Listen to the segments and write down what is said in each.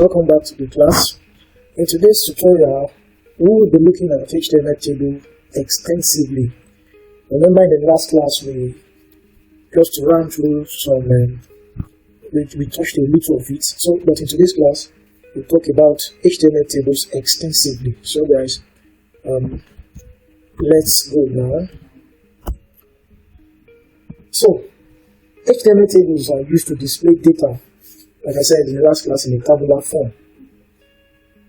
welcome back to the class. In today's tutorial, we will be looking at HTML table extensively. Remember in the last class we just ran through some, we touched a little of it. So, but in today's class, we'll talk about HTML tables extensively. So guys, let's go now. So, HTML tables are used to display data, like I said in the last class, in a tabular form,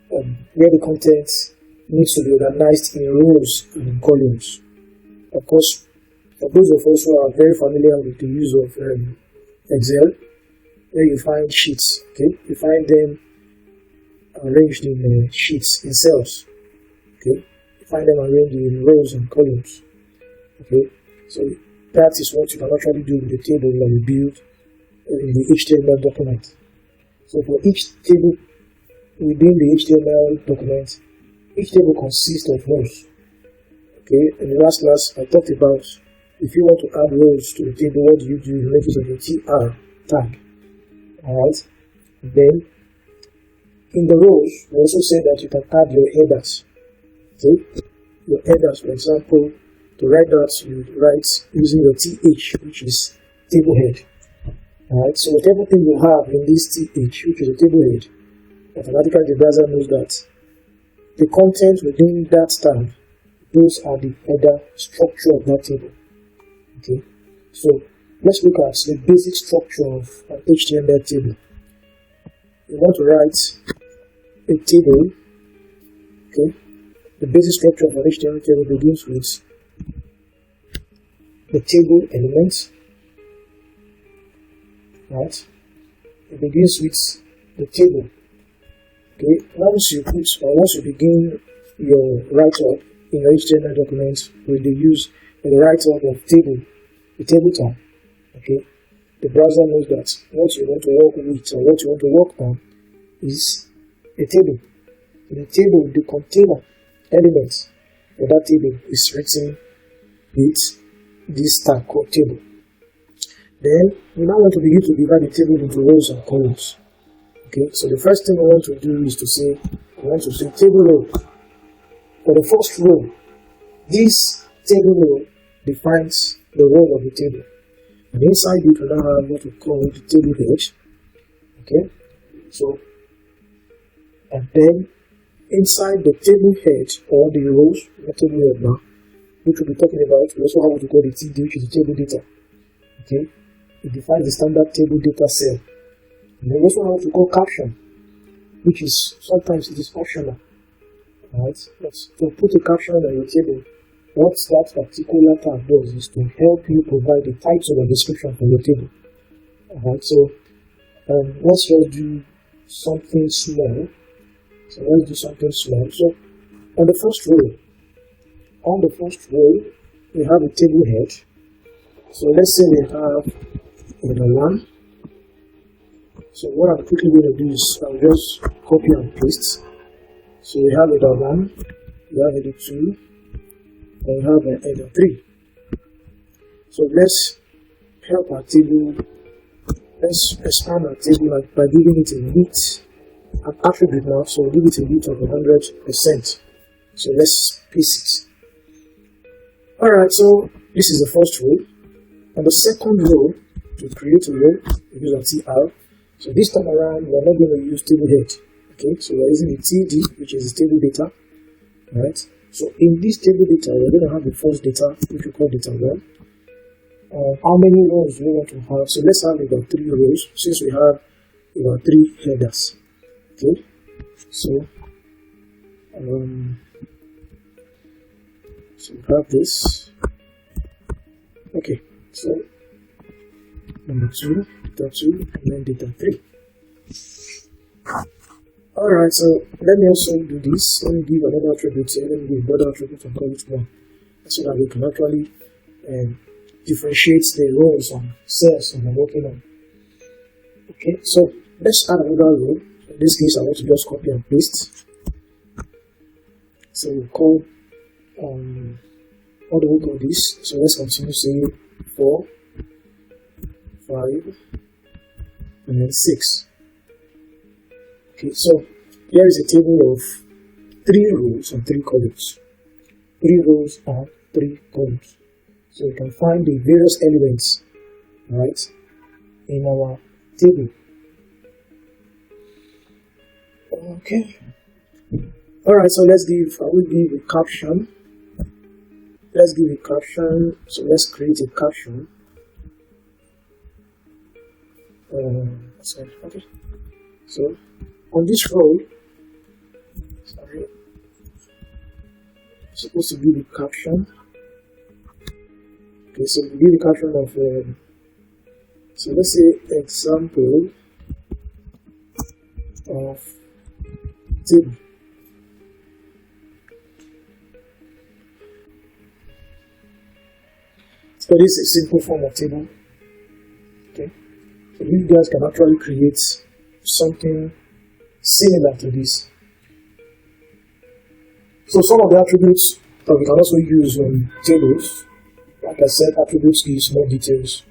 where the content needs to be organized in rows and in columns. Of course, for those of us who are very familiar with the use of Excel, where you find sheets, okay, you find them arranged in sheets, in cells, okay, you find them arranged in rows and columns, okay. So that is what you can actually do with the table that you build in the HTML document. So for each table within the HTML document, each table consists of rows. Okay, in the last class I talked about if you want to add rows to the table, what do? You make use of the TR tag. Alright. Then in the rows, we also said that you can add your headers. Okay, your headers, for example. To write that, you write using your TH, which is table head. Alright, so whatever thing you have in this TH, which is a table head, automatically the browser knows that the content within that tag, those are the header structure of that table. Okay, so let's look at the basic structure of an HTML table. You want to write a table. Okay, the basic structure of an HTML table begins with the table elements, right? It begins with the table. Okay, once you begin your write-up in your HTML document with the use of the write-up of table, the table tag, okay, the browser knows that what you want to work with or what you want to work on is a table. In the table, the container element for that table is written with this tag called table. Then we now want to begin to divide the table into rows and columns. Okay, so the first thing we want to do is to say, we want to say table row. For the first row, this table row defines the role of the table. And inside it we now have what we call the table head. Okay, so and then inside the table head or the rows, the table head now, which we'll be talking about, we also have what we call the TD, which is the table data. Okay, it defines the standard table data cell. And then we also have what we call caption, which is sometimes it is optional. Right? But to put a caption on your table, what that particular tag does is to help you provide the title or description for your table. Alright, so let's just do something small. So let's do something small. So on the first row, we have a table head. So let's say we have header 1. So what I'm quickly going to do is I'll just copy and paste. So we have header 1, we have header 2, and we have header 3. So let's help our table, let's expand our table by giving it a width, an attribute now, so we'll give it a width of 100%. So let's paste it. Alright, so this is the first row. On the second row, to create a row, we use a TR. So this time around, we're not going to use table head. Okay, so we're using the TD, which is the table data. Right? So in this table data, we're going to have the first data, which we call data 1. How many rows do we want to have? So let's have about 3 rows, since we have about 3 headers. Okay, so so we have this. Okay, so number 2, data 2, and then data 3. Alright, so let me also do this. Let me give another attribute here. Let me give another attribute and call it 1. So that we can actually differentiate the rows and cells that we're working on. Okay, so let's add another row. In this case, I want to just copy and paste. So we'll call what do we call this? So let's continue saying 4, 5, and then 6. Okay, so here is a table of 3 rows and 3 columns. 3 rows and 3 columns. So you can find the various elements, right, in our table. Okay. Alright, so I will give a caption. Let's give a caption. So let's create a caption. Okay. So on this row, supposed to give a caption. Okay, so we give a caption of so let's say example of table. So this is a simple form of table. Okay, so you guys can actually create something similar to this. So some of the attributes that we can also use on tables, like I said, attributes gives more details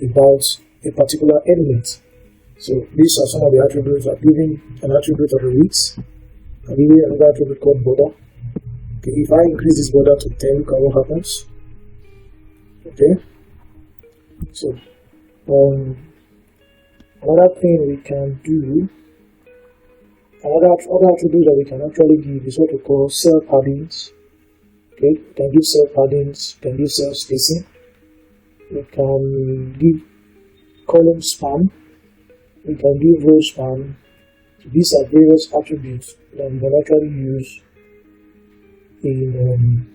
about a particular element. So these are some of the attributes. I'm giving an attribute of a width. I'm giving another attribute called border. Okay, if I increase this border to 10, look at what happens. Okay, so another thing we can do, other attribute that we can actually give is what we call cell paddings. Okay, we can give cell paddings, we can give cell spacing, we can give column span, we can give row span. So these are various attributes that we can actually use in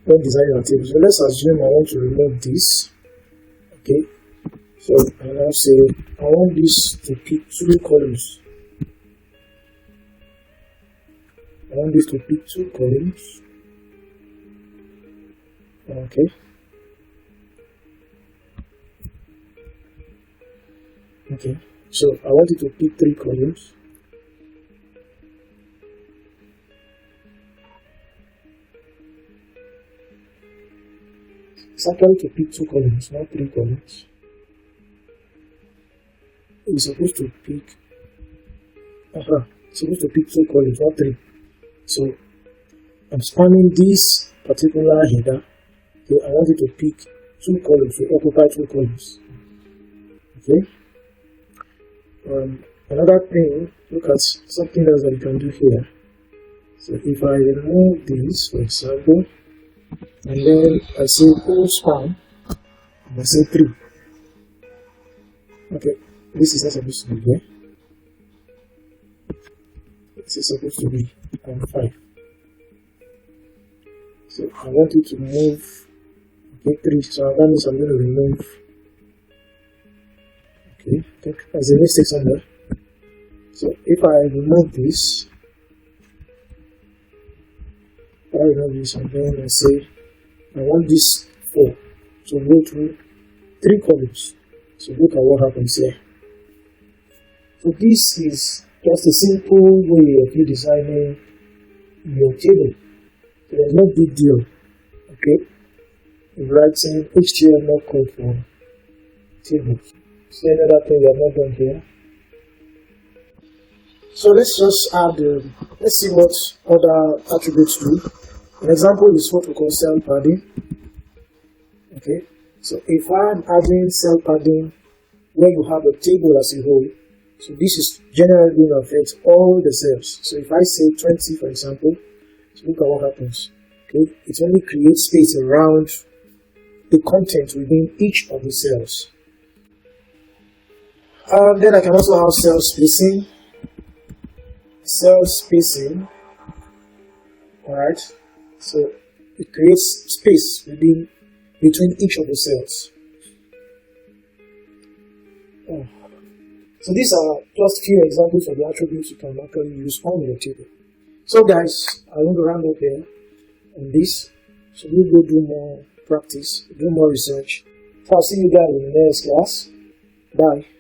when designing our table. So let's assume I want to remove this. Okay, so I now say I want this to pick 2 columns. I want this to pick 2 columns. Okay. Okay, so I want it to pick 3 columns. It's actually to pick 2 columns, not 3 columns. It's supposed to pick it's supposed to pick 2 columns, not 3. So I'm spanning this particular header. Okay, I want it to pick 2 columns, to occupy 2 columns. Okay. Another thing, look at something else that you can do here. So if I remove this, for example, and then I say full span, and I say 3. Okay, this is not supposed to be here. This is supposed to be 5. So I want it to move. Okay, 3. So that means I'm going to remove. Okay, there's a mistake somewhere. So if I remove this, and then I say I want this 4 to go through 3 columns. So look at what happens here. So this is just a simple way of you designing your table. So there's no big deal. Okay, writing HTML code for tables. So another thing we have not done here. So let's just add, let's see what other attributes do. An example is what we call cell padding. Okay, so if I'm adding cell padding where you have a table as a whole, so this is generally going to affect all the cells. So if I say 20, for example, so look at what happens. Okay, it only creates space around the content within each of the cells. Then I can also have cell spacing. Cell spacing. Alright, so it creates space between each of the cells. So these are just few examples of the attributes you can actually use on your table. So guys, I want to round up here on this. So we'll go do more practice, do more research. So I'll see you guys in the next class. Bye.